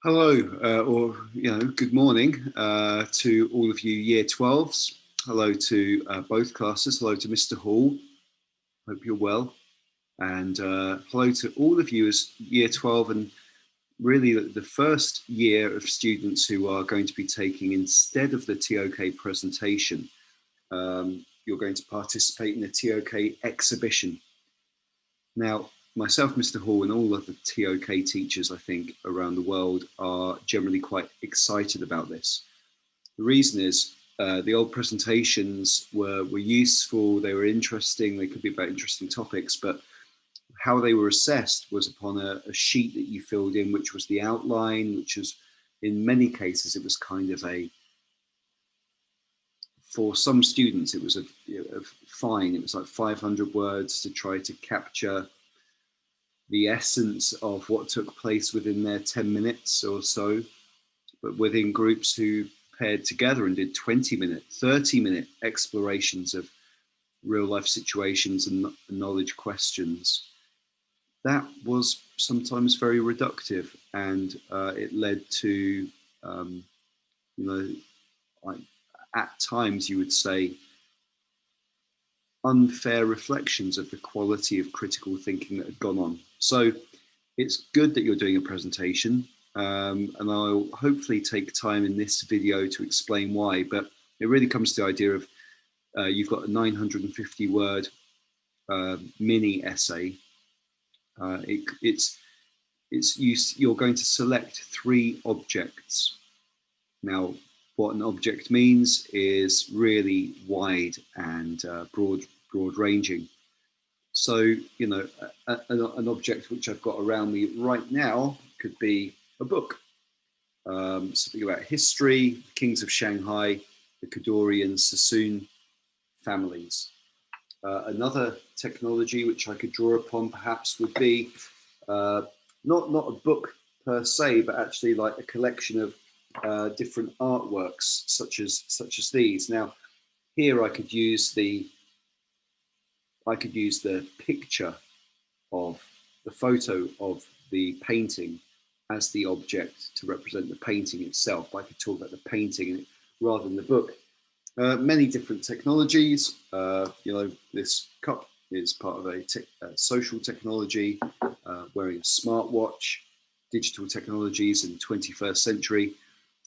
Hello, or good morning to all of you Year 12s. Hello to both classes. Hello to Mr. Hall. Hope you're well. And hello to all of you as Year 12 and really the first year of students who are going to be taking, instead of the TOK presentation, you're going to participate in the TOK exhibition. Now, myself, Mr. Hall, and all of the TOK teachers, I think, around the world are generally quite excited about this. The reason is the old presentations were useful, they were interesting, they could be about interesting topics, but how they were assessed was upon a sheet that you filled in, which was the outline, which was, in many cases, it was kind of for some students, it was a fine. It was like 500 words to try to capture the essence of what took place within their 10 minutes or so, but within groups who paired together and did 20-minute, 30-minute explorations of real life situations and knowledge questions. That was sometimes very reductive, and it led to, at times you would say, unfair reflections of the quality of critical thinking that had gone on. So it's good that you're doing a presentation, and I'll hopefully take time in this video to explain why, but it really comes to the idea of you've got a 950 word mini essay. You're going to select 3 objects. Now, what an object means is really wide and broad ranging. So, an object which I've got around me right now could be a book, something about history, the kings of Shanghai, the Kaduri and Sassoon families. Another technology which I could draw upon perhaps would be not a book per se, but actually like a collection of different artworks such as these. Now, here I could use the picture of the photo of the painting as the object to represent the painting itself. I could talk about the painting rather than the book. Many different technologies. This cup is part of a social technology, wearing a smartwatch, digital technologies in the 21st century,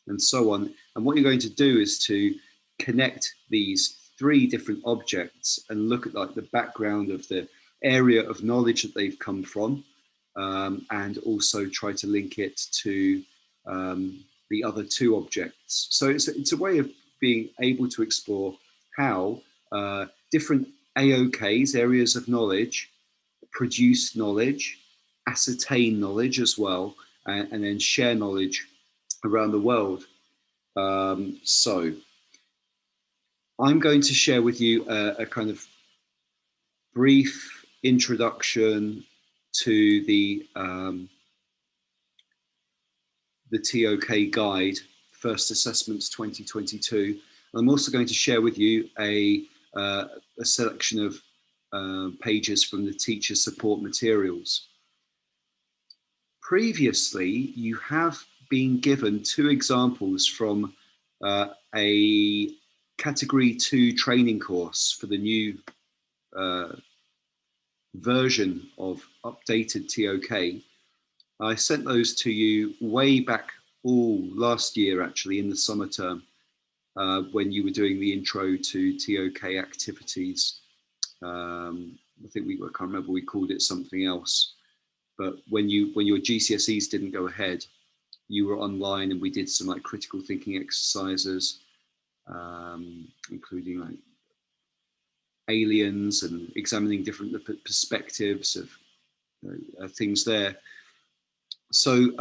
and so on. And what you're going to do is to connect these 3 different objects and look at like the background of the area of knowledge that they've come from, and also try to link it to the other 2 objects. So it's a way of being able to explore how different AOKs, areas of knowledge, produce knowledge, ascertain knowledge as well, and then share knowledge around the world. So I'm going to share with you a kind of brief introduction to the TOK guide, First Assessments 2022. I'm also going to share with you a selection of pages from the teacher support materials. Previously, you have been given 2 examples from a Category 2 training course for the new version of updated TOK. I sent those to you way back last year, actually, in the summer term, when you were doing the intro to TOK activities. I think I can't remember, we called it something else. But when your GCSEs didn't go ahead, you were online and we did some like critical thinking exercises, including like aliens and examining different perspectives of things there. So,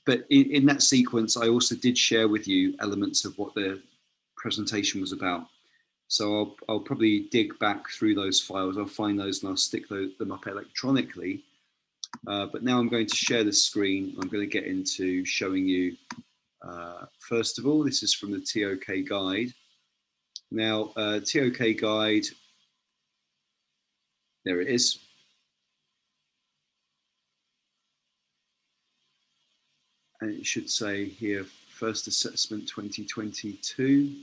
but in that sequence, I also did share with you elements of what the presentation was about. So I'll probably dig back through those files. I'll find those and I'll stick them up electronically. But now I'm going to share the screen. I'm going to get into showing you, first of all, this is from the TOK guide. Now, TOK guide, there it is. and it should say here, first assessment 2022.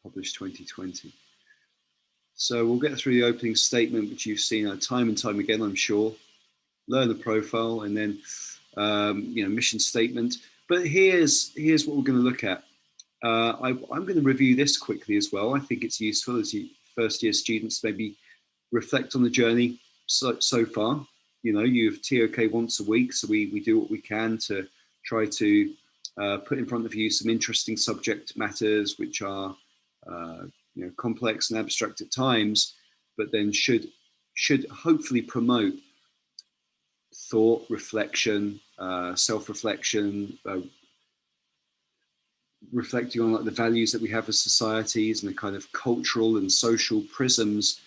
Published 2020. So we'll get through the opening statement, which you've seen time and time again, I'm sure. Learn the profile, and then mission statement. But here's what we're going to look at. I'm going to review this quickly as well. I think it's useful as you first-year students maybe reflect on the journey so far. You have TOK once a week, so we do what we can to try to put in front of you some interesting subject matters which are complex and abstract at times, but then should hopefully promote thought, reflection, self-reflection, reflecting on like the values that we have as societies and the kind of cultural and social prisms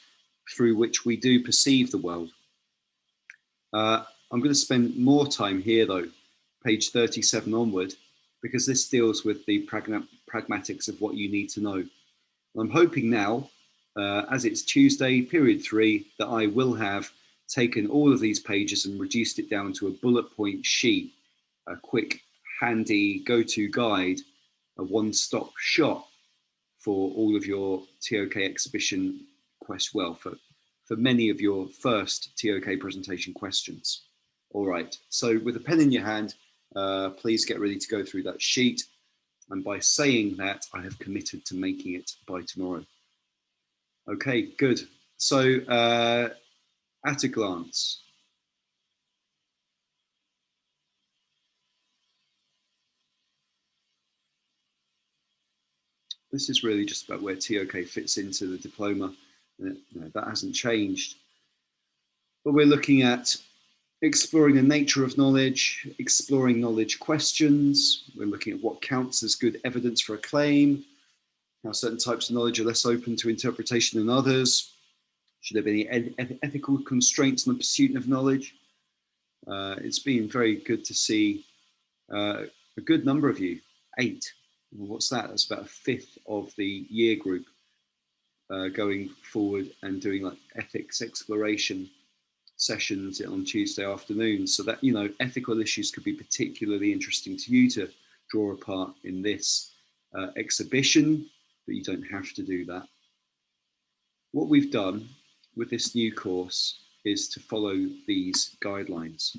through which we do perceive the world. I'm going to spend more time here though, page 37 onward, because this deals with the pragmatics of what you need to know. I'm hoping now, as it's Tuesday, period 3, that I will have taken all of these pages and reduced it down to a bullet point sheet, a quick, handy go-to guide, a one-stop shop for all of your TOK exhibition for many of your first TOK presentation questions. All right, so with a pen in your hand, please get ready to go through that sheet. And by saying that, I have committed to making it by tomorrow. Okay, good. So at a glance, this is really just about where TOK fits into the diploma. That hasn't changed. But we're looking at exploring the nature of knowledge, exploring knowledge questions. We're looking at what counts as good evidence for a claim, how certain types of knowledge are less open to interpretation than others. Should there be any ethical constraints on the pursuit of knowledge? It's been very good to see a good number of you, 8. What's that? That's about a fifth of the year group going forward and doing like ethics exploration sessions on Tuesday afternoons. So that, ethical issues could be particularly interesting to you to draw apart in this exhibition, but you don't have to do that. What we've done with this new course is to follow these guidelines.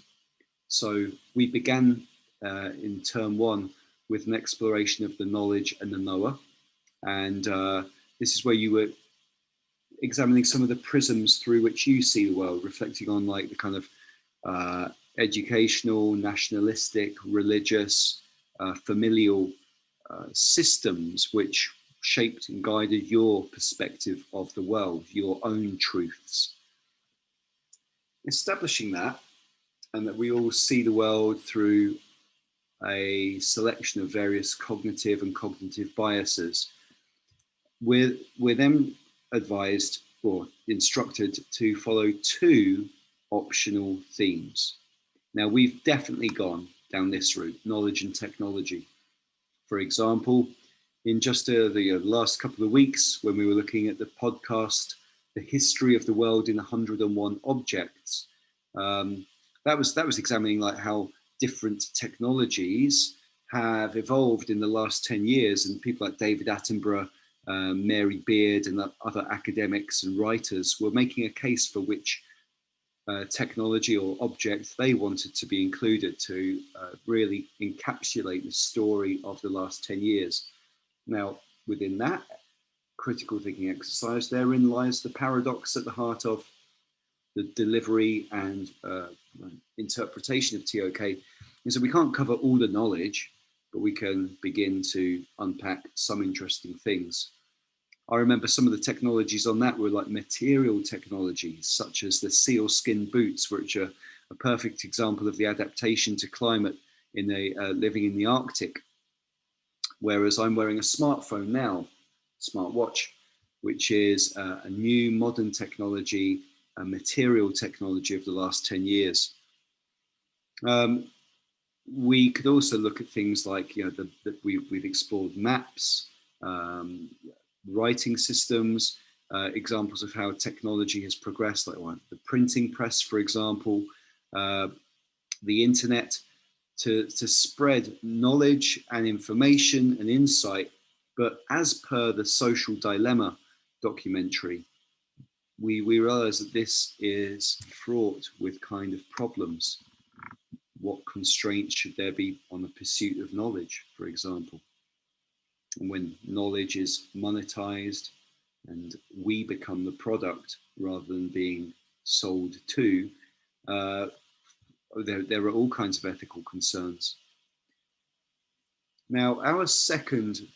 So we began in term 1 with an exploration of the knowledge and the knower. And this is where you were examining some of the prisms through which you see the world, reflecting on like the kind of educational, nationalistic, religious, familial systems which shaped and guided your perspective of the world, your own truths. Establishing that, and that we all see the world through a selection of various cognitive and cognitive biases, we're then advised or instructed to follow 2 optional themes. Now, we've definitely gone down this route, knowledge and technology. For example, in just the last couple of weeks, when we were looking at the podcast, The History of the World in 101 Objects, that was examining like how different technologies have evolved in the last 10 years, and people like David Attenborough, Mary Beard, and other academics and writers were making a case for which technology or object they wanted to be included to really encapsulate the story of the last 10 years. Now, within that critical thinking exercise, therein lies the paradox at the heart of the delivery and interpretation of TOK, is that we can't cover all the knowledge, but we can begin to unpack some interesting things. I remember some of the technologies on that were like material technologies, such as the seal skin boots, which are a perfect example of the adaptation to climate in living in the Arctic. Whereas I'm wearing a smartphone now, smartwatch, which is a new modern technology, a material technology of the last 10 years. We could also look at things like, we've explored maps, writing systems, examples of how technology has progressed, like the printing press, for example, the internet, to spread knowledge and information and insight. But as per the Social Dilemma documentary, we realize that this is fraught with kind of problems. What constraints should there be on the pursuit of knowledge, for example? And when knowledge is monetized and we become the product rather than being sold to, there are all kinds of ethical concerns. Now, our second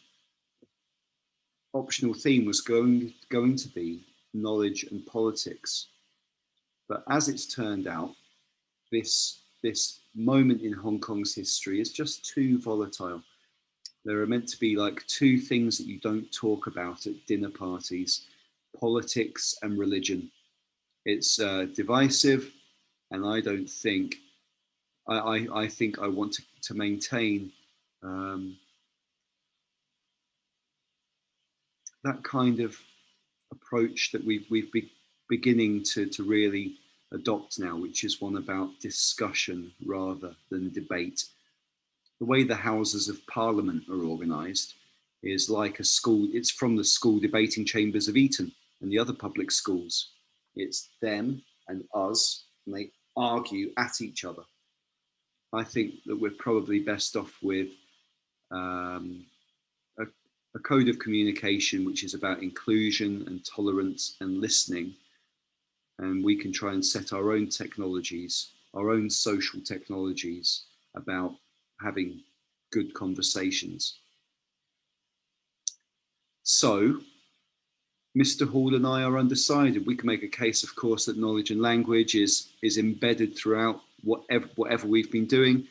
optional theme was going to be knowledge and politics. But as it's turned out, this moment in Hong Kong's history is just too volatile. There are meant to be like two things that you don't talk about at dinner parties: politics and religion. It's divisive, and I don't think, I think I want to maintain that kind of approach that we've beginning to really adopt now, which is one about discussion rather than debate. The way the Houses of Parliament are organised is like a school. It's from the school debating chambers of Eton and the other public schools. It's them and us, and they argue at each other. I think that we're probably best off with a code of communication which is about inclusion and tolerance and listening. And we can try and set our own technologies, our own social technologies, about having good conversations. So, Mr. Hall and I are undecided. We can make a case, of course, that knowledge and language is embedded throughout whatever we've been doing.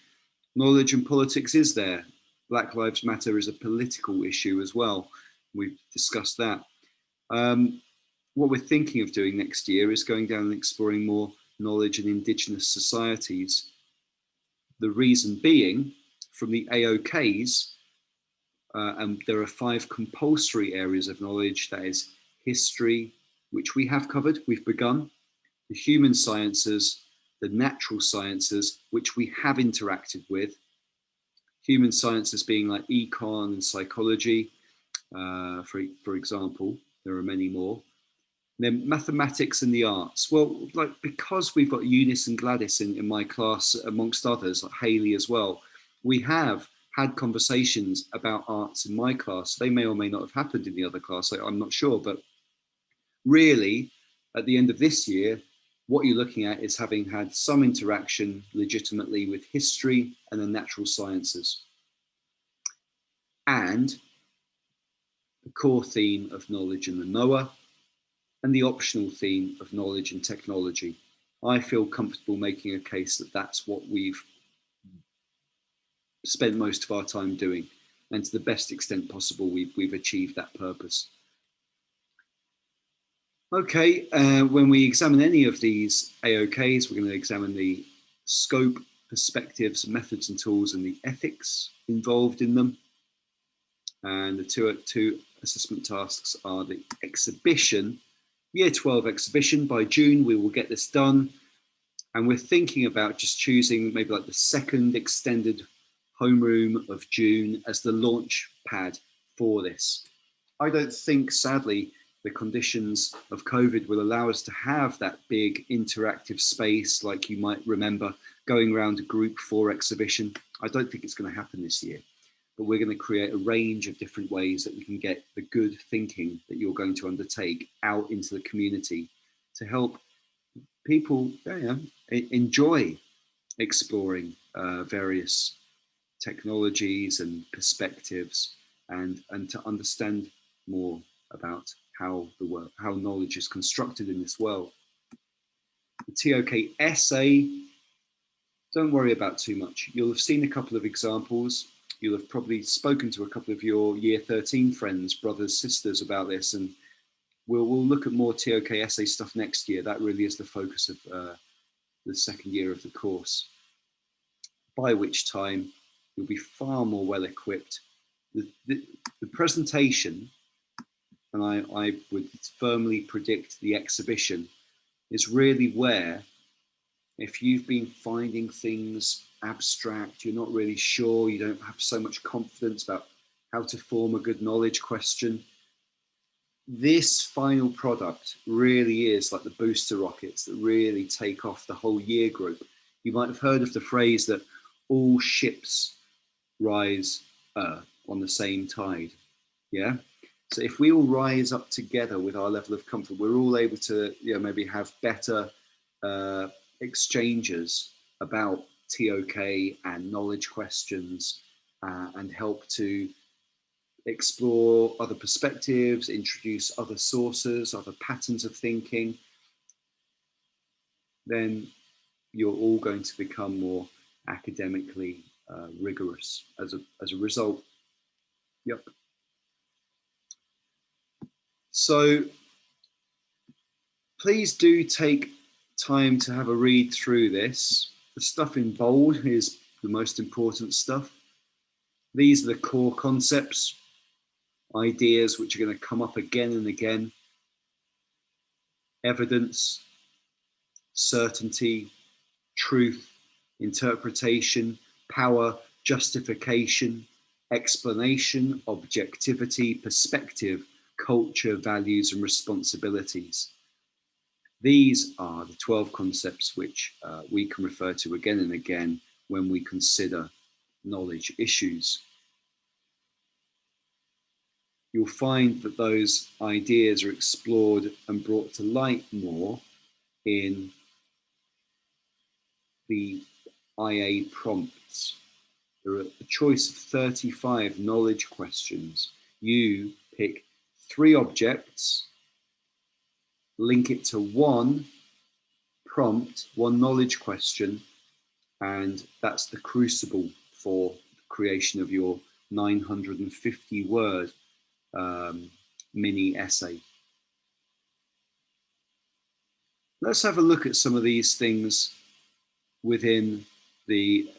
Knowledge and politics is there. Black Lives Matter is a political issue as well. We've discussed that. What we're thinking of doing next year is going down and exploring more knowledge in Indigenous societies. The reason being, from the AOKs, and there are 5 compulsory areas of knowledge. That is history, which we have covered, we've begun, the human sciences, the natural sciences, which we have interacted with. Human sciences being like econ and psychology, for example. There are many more. And then mathematics and the arts. Well, like, because we've got Eunice and Gladys in my class, amongst others, like Haley as well, we have had conversations about arts in my class. They may or may not have happened in the other class, I'm not sure. But really, at the end of this year, what you're looking at is having had some interaction legitimately with history and the natural sciences. And the core theme of knowledge and the knower, and the optional theme of knowledge and technology. I feel comfortable making a case that that's what we've spent most of our time doing, and to the best extent possible, we've achieved that purpose. Okay, when we examine any of these AOKs, we're going to examine the scope, perspectives, methods and tools, and the ethics involved in them. And the two assessment tasks are the exhibition, Year 12 exhibition. By June, we will get this done. And we're thinking about just choosing maybe like the second extended homeroom of June as the launch pad for this. I don't think, sadly, the conditions of COVID will allow us to have that big interactive space like you might remember going around a group 4 exhibition. I don't think it's going to happen this year. But we're going to create a range of different ways that we can get the good thinking that you're going to undertake out into the community to help people enjoy exploring various technologies and perspectives, and to understand more about how knowledge is constructed in this world. The TOK essay, don't worry about too much. You'll have seen a couple of examples. You'll have probably spoken to a couple of your year 13 friends, brothers, sisters about this, and we'll look at more TOK essay stuff next year. That really is the focus of the second year of the course, by which time you'll be far more well equipped. The presentation and I would firmly predict the exhibition, is really where, if you've been finding things abstract, you're not really sure, you don't have so much confidence about how to form a good knowledge question, this final product really is like the booster rockets that really take off the whole year group. You might have heard of the phrase that all ships rise on the same tide. Yeah. So if we all rise up together with our level of comfort, we're all able to, maybe have better exchanges about TOK and knowledge questions, and help to explore other perspectives, introduce other sources, other patterns of thinking, then you're all going to become more academically rigorous as a result. Yep. So please do take time to have a read through this. The stuff in bold is the most important stuff. These are the core concepts, ideas which are going to come up again and again. Evidence, certainty, truth, interpretation, power, justification, explanation, objectivity, perspective, culture, values, and responsibilities. These are the 12 concepts which we can refer to again and again when we consider knowledge issues. You'll find that those ideas are explored and brought to light more in the IA prompts. There are a choice of 35 knowledge questions. You pick 3 objects, link it to one prompt, one knowledge question, and that's the crucible for the creation of your 950 word mini essay. Let's have a look at some of these things within the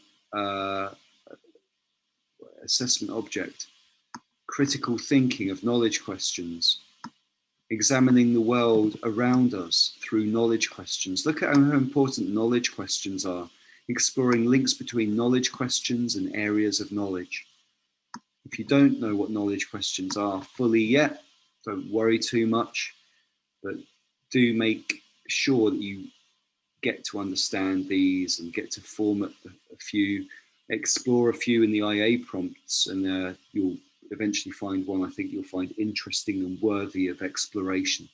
assessment object. Critical thinking of knowledge questions, examining the world around us through knowledge questions. Look at how important knowledge questions are, exploring links between knowledge questions and areas of knowledge. If you don't know what knowledge questions are fully yet, don't worry too much, but do make sure that you get to understand these and get to form a few, explore a few in the IA prompts, and you'll eventually find one I think you'll find interesting and worthy of exploration.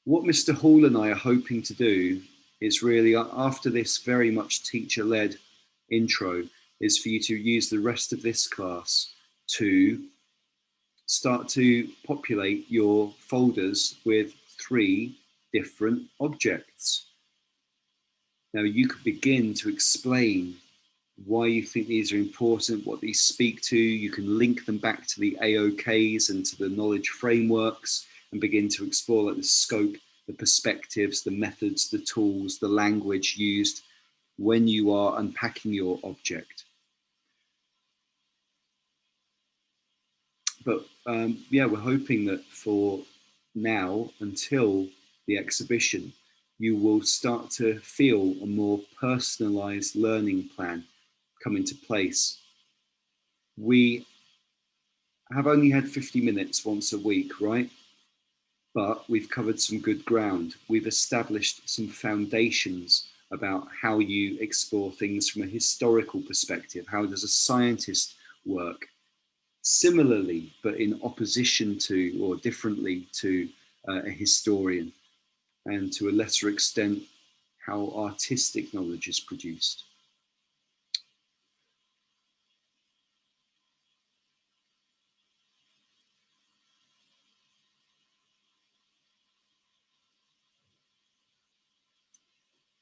What Mr. Hall and I are hoping to do is really, after this very much teacher-led intro, is for you to use the rest of this class to start to populate your folders with 3 different objects. Now you could begin to explain why you think these are important, what these speak to. You can link them back to the AOKs and to the knowledge frameworks and begin to explore like the scope, the perspectives, the methods, the tools, the language used when you are unpacking your object. But yeah, we're hoping that for now, until the exhibition, you will start to feel a more personalized learning plan come into place. We have only had 50 minutes once a week, right? But we've covered some good ground. We've established some foundations about how you explore things from a historical perspective. How does a scientist work? Similarly, but in opposition to or differently to a historian, and to a lesser extent, how artistic knowledge is produced.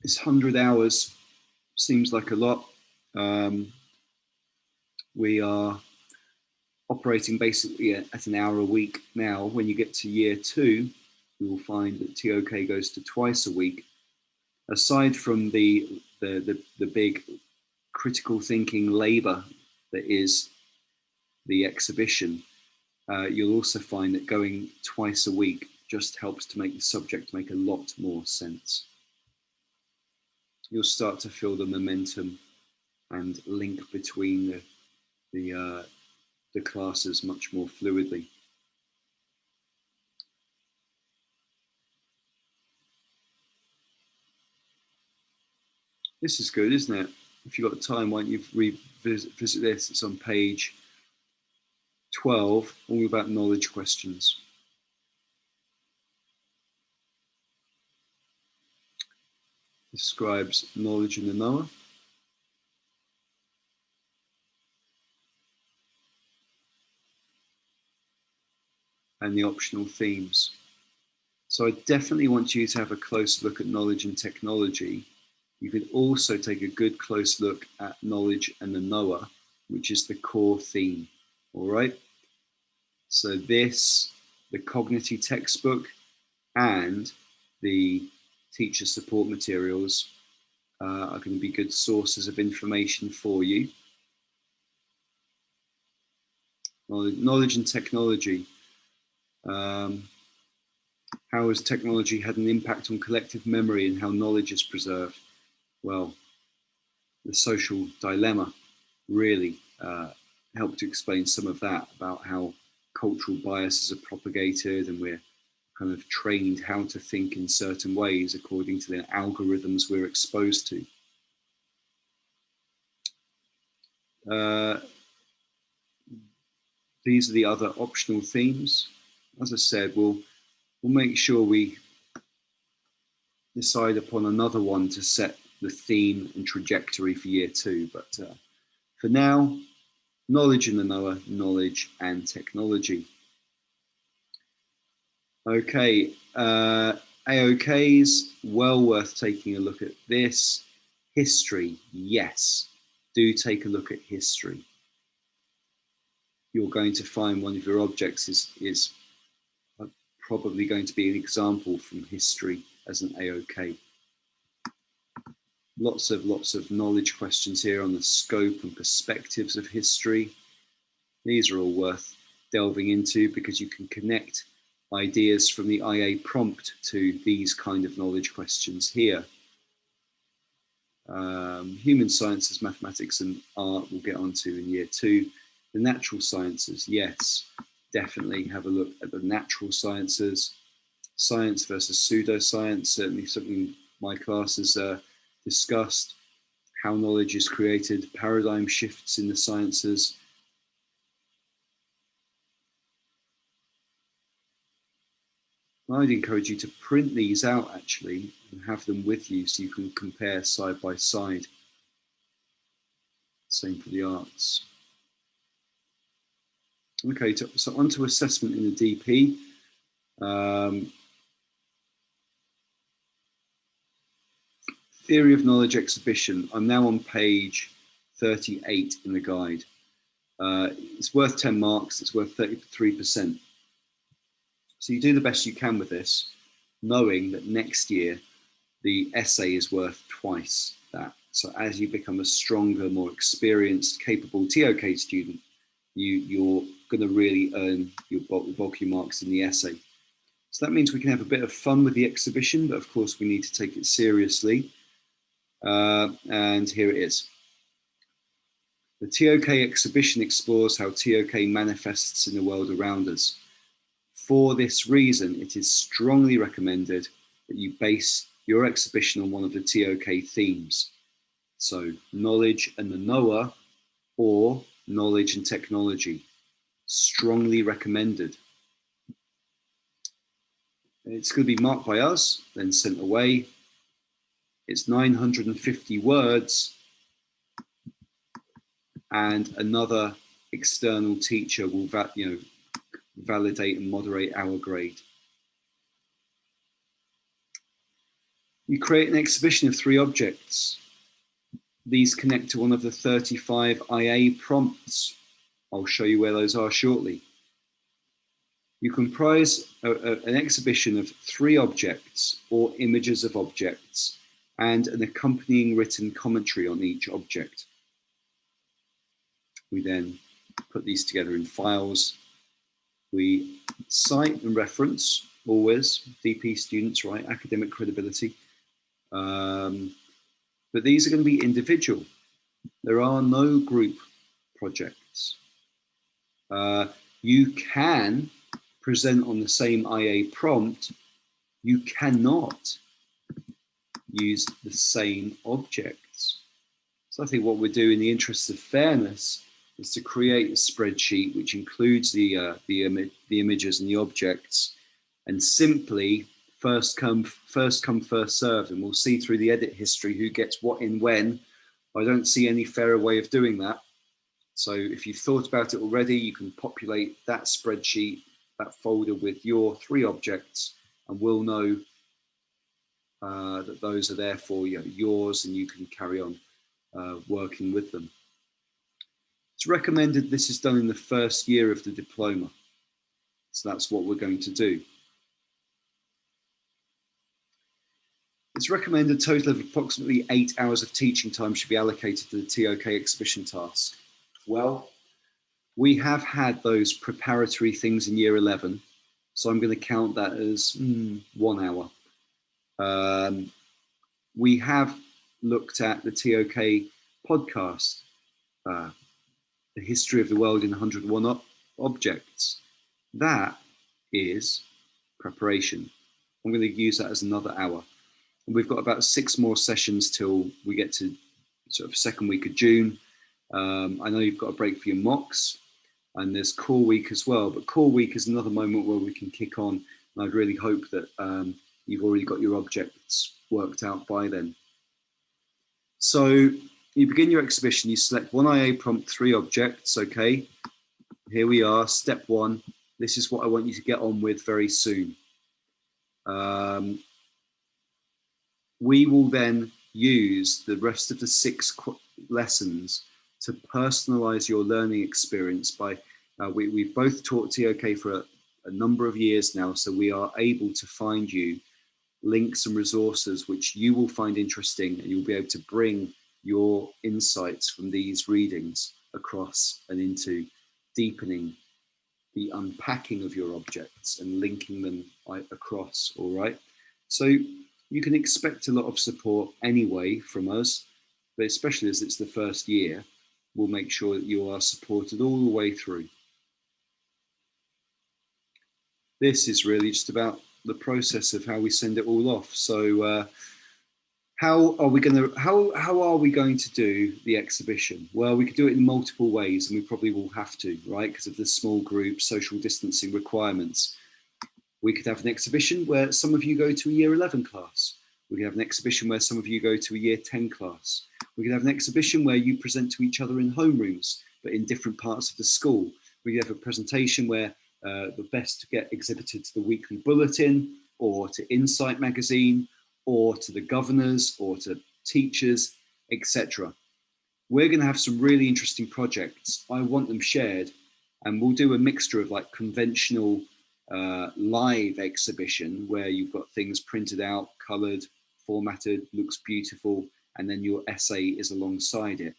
This 100 hours seems like a lot. We are operating basically at an hour a week now. When you get to year 2, you will find that TOK goes to twice a week. Aside from the big critical thinking labor that is the exhibition, you'll also find that going twice a week just helps to make the subject make a lot more sense. You'll start to feel the momentum and link between the classes much more fluidly. This is good, isn't it? If you've got time, why don't you revisit this? It's on page 12, all about knowledge questions. Describes knowledge in the knower. And the optional themes. So I definitely want you to have a close look at knowledge and technology. You could also take a good close look at knowledge and the knower, which is the core theme. All right. So this, the cognitive textbook and the teacher support materials are going to be good sources of information for you. Knowledge and technology. How has technology had an impact on collective memory and how knowledge is preserved? Well, the social dilemma really helped to explain some of that, about how cultural biases are propagated and we're kind of trained how to think in certain ways according to the algorithms we're exposed to. These are the other optional themes. As I said, we'll make sure we decide upon another one to set the theme and trajectory for year 2. But for now, knowledge in the knower, knowledge and technology. Okay, AOKs, well worth taking a look at this. History, yes, do take a look at history. You're going to find one of your objects is probably going to be an example from history as an AOK. Lots of knowledge questions here on the scope and perspectives of history. These are all worth delving into because you can connect ideas from the IA prompt to these kind of knowledge questions here. Human sciences, mathematics and art we'll get onto in year 2. The natural sciences, yes, definitely have a look at the natural sciences. Science versus pseudoscience, certainly something my class has discussed. How knowledge is created, paradigm shifts in the sciences. I'd encourage you to print these out actually and have them with you so you can compare side by side. Same for the arts. Okay, so on to assessment in the DP. Theory of knowledge exhibition. I'm now on page 38 in the guide. It's worth 10 marks, it's worth 33%. So you do the best you can with this, knowing that next year the essay is worth twice that. So as you become a stronger, more experienced, capable TOK student, you're going to really earn your bulky marks in the essay. So that means we can have a bit of fun with the exhibition, but of course we need to take it seriously. And here it is. The TOK exhibition explores how TOK manifests in the world around us. For this reason, it is strongly recommended that you base your exhibition on one of the TOK themes. So knowledge and the knower or knowledge and technology. Strongly recommended. It's going to be marked by us, then sent away. It's 950 words, and another external teacher will validate and moderate our grade. You create an exhibition of 3 objects. These connect to one of the 35 IA prompts. I'll show you where those are shortly. You comprise an exhibition of 3 objects or images of objects and an accompanying written commentary on each object. We then put these together in files We cite and reference, always, DP students, right, academic credibility. But these are going to be individual. There are no group projects. You can present on the same IA prompt. You cannot use the same objects. So I think what we'll do in the interest of fairness is to create a spreadsheet which includes the images and the objects, and simply first come, first served, and we'll see through the edit history who gets what in when. I don't see any fairer way of doing that. So if you've thought about it already, you can populate that spreadsheet, that folder with your 3 objects, and we'll know that those are there for yours, and you can carry on working with them. It's recommended this is done in the first year of the diploma. So that's what we're going to do. It's recommended a total of approximately 8 hours of teaching time should be allocated to the TOK exhibition task. Well, we have had those preparatory things in year 11, so I'm going to count that as 1 hour. We have looked at the TOK podcast, the history of the world in 101 objects. That is preparation. I'm going to use that as another hour. And we've got about 6 more sessions till we get to sort of second week of June. I know you've got a break for your mocks, and there's core week as well, but core week is another moment where we can kick on, and I'd really hope that you've already got your objects worked out by then. So you begin your exhibition, you select one IA prompt, 3 objects, okay? Here we are, step 1. This is what I want you to get on with very soon. We will then use the rest of the 6 lessons to personalize your learning experience by, we've both taught TOK for a number of years now, so we are able to find you links and resources which you will find interesting, and you'll be able to bring your insights from these readings across and into deepening the unpacking of your objects and linking them across, all right? So you can expect a lot of support anyway from us, but especially as it's the first year, we'll make sure that you are supported all the way through. This is really just about the process of how we send it all off. So how are we going to do the exhibition? Well, we could do it in multiple ways, and we probably will have to, right? Because of the small group social distancing requirements. We could have an exhibition where some of you go to a year 11 class. We could have an exhibition where some of you go to a year 10 class. We could have an exhibition where you present to each other in homerooms, but in different parts of the school. We could have a presentation where the best to get exhibited to the weekly bulletin, or to Insight magazine, or to the governors, or to teachers, etc. We're going to have some really interesting projects. I want them shared, and we'll do a mixture of like conventional live exhibition where you've got things printed out, coloured, formatted, looks beautiful, and then your essay is alongside it.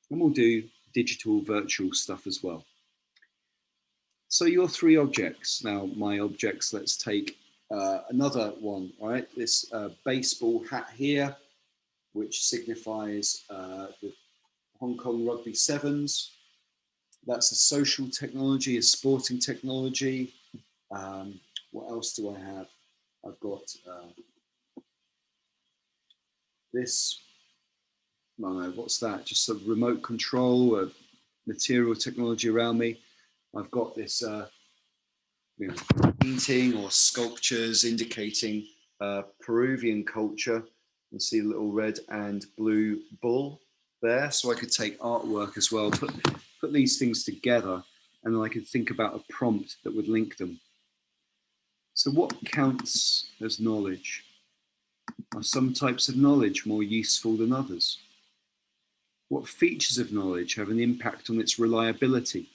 And we'll do digital virtual stuff as well. So your 3 objects. Now my objects, let's take another one, right? This baseball hat here, which signifies the Hong Kong Rugby Sevens. That's a social technology, a sporting technology. What else do I have? I've got this, what's that? Just a remote control of material technology around me. I've got this painting or sculptures indicating Peruvian culture. You see a little red and blue bull there. So I could take artwork as well, put these things together, and then I could think about a prompt that would link them. So what counts as knowledge? Are some types of knowledge more useful than others? What features of knowledge have an impact on its reliability?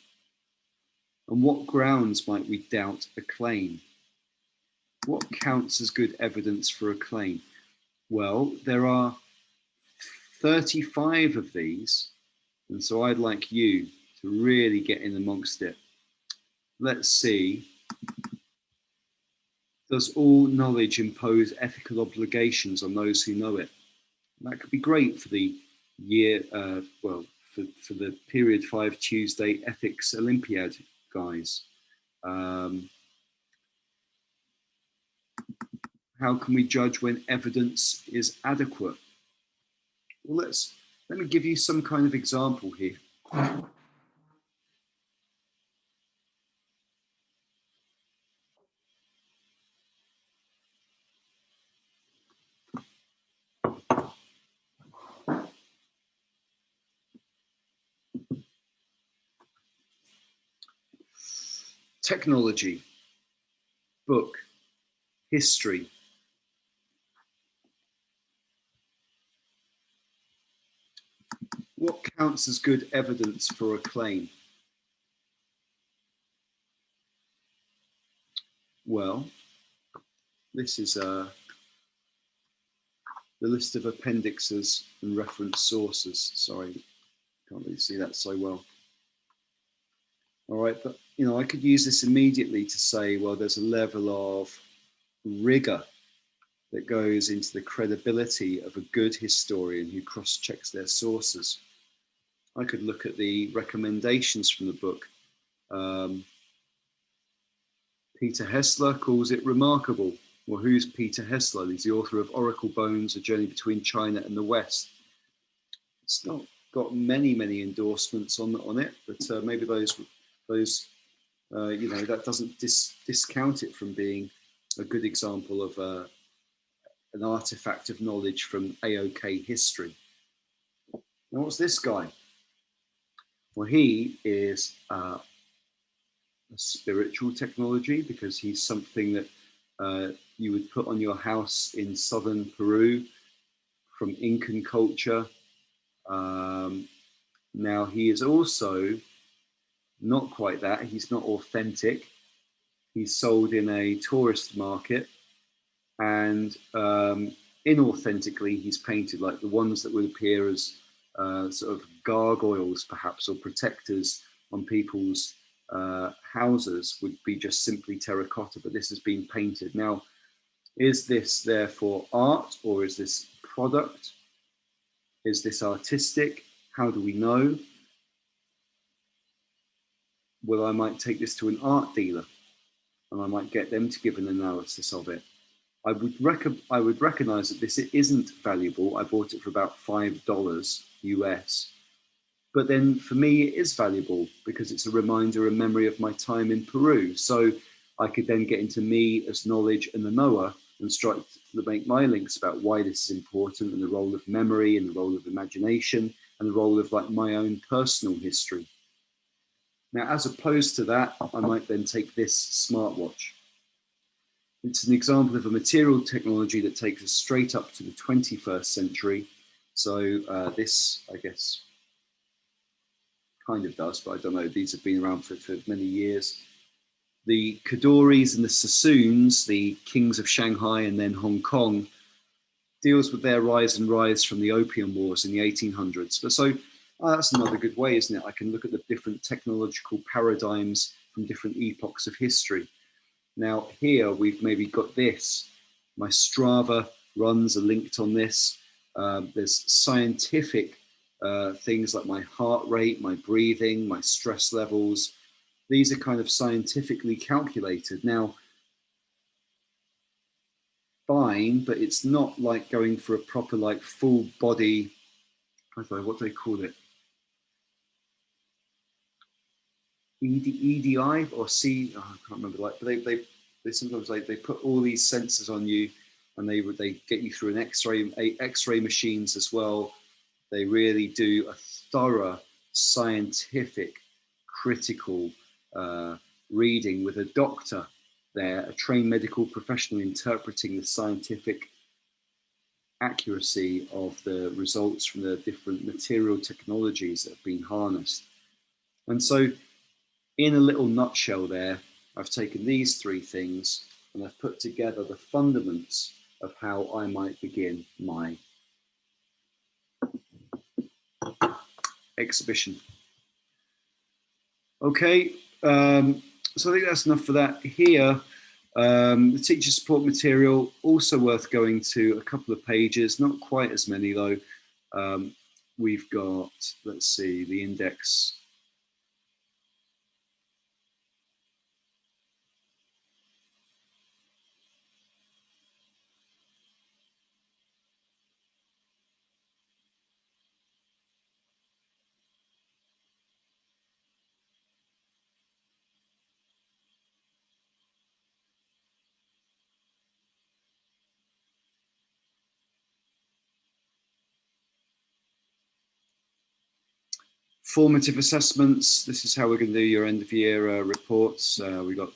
On what grounds might we doubt a claim? What counts as good evidence for a claim? Well, there are 35 of these, and so I'd like you to really get in amongst it. let's see. Does all knowledge impose ethical obligations on those who know it? And that could be great for the year, for the period 5 Tuesday ethics Olympiad guys. How can we judge when evidence is adequate? Well, let me give you some kind of example here. Technology, book, history. What counts as good evidence for a claim? Well, this is the list of appendixes and reference sources. Sorry, can't really see that so well. All right, but I could use this immediately to say, well, there's a level of rigor that goes into the credibility of a good historian who cross-checks their sources. I could look at the recommendations from the book. Peter Hessler calls it remarkable. Well, who's Peter Hessler? He's the author of Oracle Bones, A Journey Between China and the West. It's not got many endorsements on it, but maybe those that doesn't discount it from being a good example of an artifact of knowledge from AOK history. Now, what's this guy? Well, he is a spiritual technology, because he's something that you would put on your house in southern Peru from Incan culture. Now, he is also not quite that. He's not authentic. He's sold in a tourist market, and inauthentically, he's painted like the ones that would appear as sort of gargoyles, perhaps, or protectors on people's houses would be just simply terracotta, but this has been painted. Now, is this therefore art, or is this product? Is this artistic? How do we know? Well, I might take this to an art dealer and I might get them to give an analysis of it. I would recognize that this isn't valuable. I bought it for about $5 US. But then for me, it is valuable because it's a reminder and memory of my time in Peru. So I could then get into me as knowledge and the knower and start to make my links about why this is important, and the role of memory and the role of imagination and the role of like my own personal history. Now, as opposed to that, I might then take this smartwatch. It's an example of a material technology that takes us straight up to the 21st century. So this, I guess, kind of does, but I don't know. These have been around for many years. The Kadoris and the Sassoons, the kings of Shanghai and then Hong Kong, deals with their rise from the Opium Wars in the 1800s. But so that's another good way, isn't it? I can look at the different technological paradigms from different epochs of history. Now here we've maybe got this. My Strava runs are linked on this. There's scientific things like my heart rate, my breathing, my stress levels. These are kind of scientifically calculated. Now, fine, but it's not like going for a proper like full body, I don't know, what do they call it? EDI or C, oh, I can't remember. Like, but they sometimes like they put all these sensors on you, and they get you through an X-ray machines as well. They really do a thorough scientific, critical reading with a doctor there, a trained medical professional interpreting the scientific accuracy of the results from the different material technologies that have been harnessed. And so in a little nutshell there, I've taken these three things and I've put together the fundaments of how I might begin my exhibition. Okay, So I think that's enough for that. Here, the teacher support material, also worth going to a couple of pages, not quite as many though. We've got, let's see, the index. Formative assessments. This is how we're going to do your end of year reports. We've got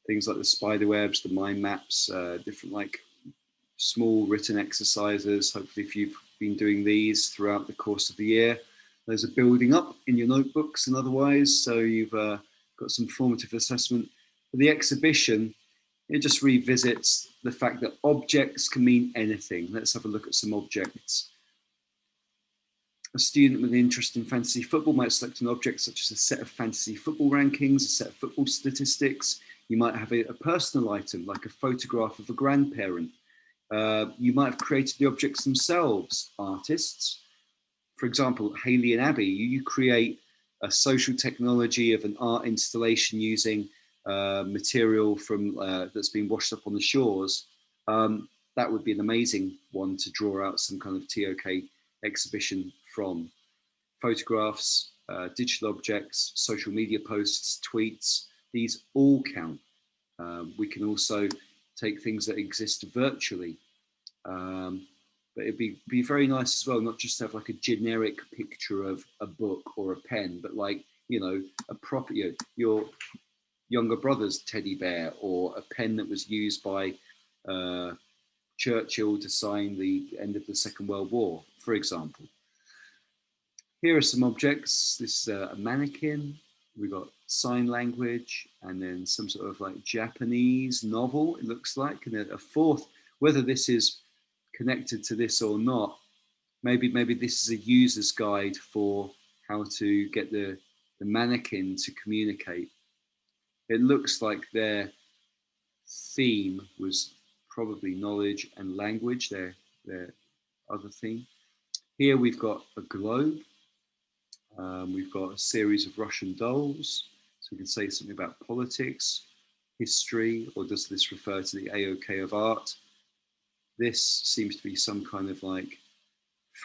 things like the spider webs, the mind maps, different like small written exercises. Hopefully, if you've been doing these throughout the course of the year, those are building up in your notebooks and otherwise. So you've got some formative assessment. For the exhibition, it just revisits the fact that objects can mean anything. Let's have a look at some objects. A student with an interest in fantasy football might select an object such as a set of fantasy football rankings, a set of football statistics. You might have a personal item like a photograph of a grandparent. You might have created the objects themselves, artists. For example, Haley and Abby, you create a social technology of an art installation using material from that's been washed up on the shores. That would be an amazing one to draw out some kind of TOK exhibition from. Photographs, digital objects, social media posts, tweets, these all count. We can also take things that exist virtually. But it'd be very nice as well, not just to have like a generic picture of a book or a pen, but like, you know, a proper, your younger brother's teddy bear, or a pen that was used by Churchill to sign the end of the Second World War, for example. Here are some objects. This is a mannequin. We've got sign language, and then some sort of like Japanese novel, it looks like, and then a fourth. Whether this is connected to this or not, maybe this is a user's guide for how to get the mannequin to communicate. It looks like their theme was probably knowledge and language, their other theme. Here we've got a globe. We've got a series of Russian dolls. So we can say something about politics, history, or does this refer to the AOK of art? This seems to be some kind of like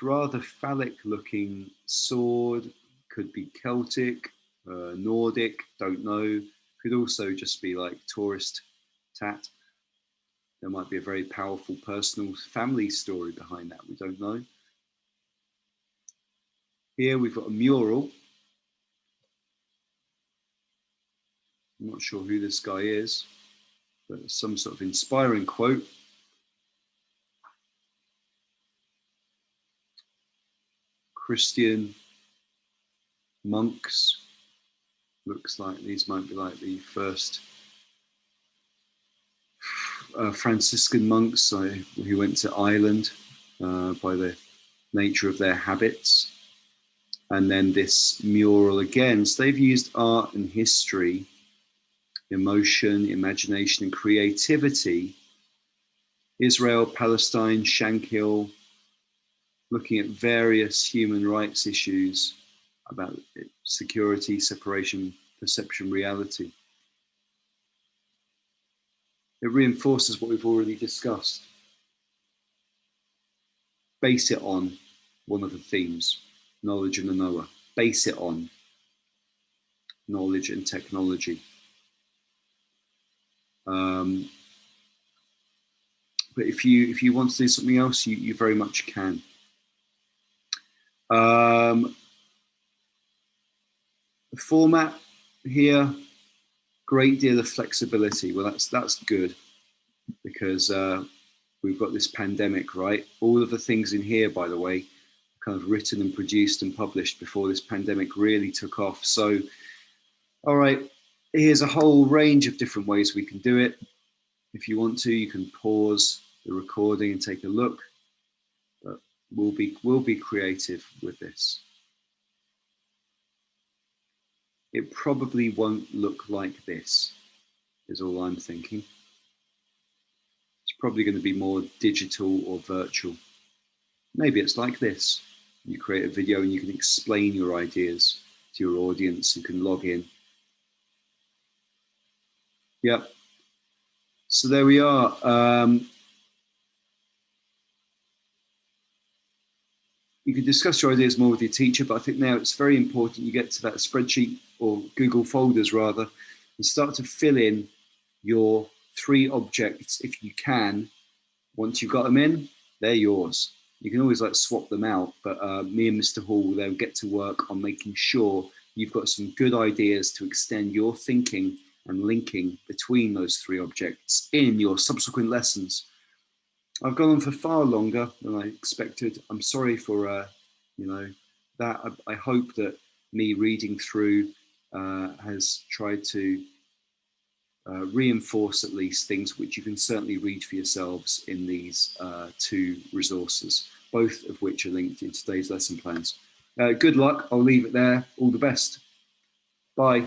rather phallic looking sword, could be Celtic, Nordic, don't know. Could also just be like tourist tat. There might be a very powerful personal family story behind that, we don't know. Here we've got a mural. I'm not sure who this guy is, but some sort of inspiring quote. Christian monks. Looks like these might be like the first Franciscan monks who went to Ireland by the nature of their habits. And then this mural again. So they've used art and history, emotion, imagination, and creativity. Israel, Palestine, Shankill, looking at various human rights issues about security, separation, perception, reality. It reinforces what we've already discussed. Base it on one of the themes, knowledge and the knower. Base it on knowledge and technology. But if you want to do something else, you very much can. The format here, great deal of flexibility. Well, that's good, because we've got this pandemic, right? All of the things in here, by the way, kind of written and produced and published before this pandemic really took off. So, all right, here's a whole range of different ways we can do it. If you want to, you can pause the recording and take a look. But we'll be creative with this. It probably won't look like this. is all I'm thinking. It's probably going to be more digital or virtual. Maybe it's like this. You create a video and you can explain your ideas to your audience and can log in. Yep. So there we are. You can discuss your ideas more with your teacher, but I think now it's very important you get to that spreadsheet or Google folders rather and start to fill in your 3 objects if you can. Once you've got them in, they're yours. You can always like swap them out, but me and Mr. Hall will then get to work on making sure you've got some good ideas to extend your thinking and linking between those 3 objects in your subsequent lessons. I've gone on for far longer than I expected. I'm sorry for, that. I hope that me reading through has tried to reinforce at least things which you can certainly read for yourselves in these 2 resources, both of which are linked in today's lesson plans. Good luck. I'll leave it there. All the best. Bye.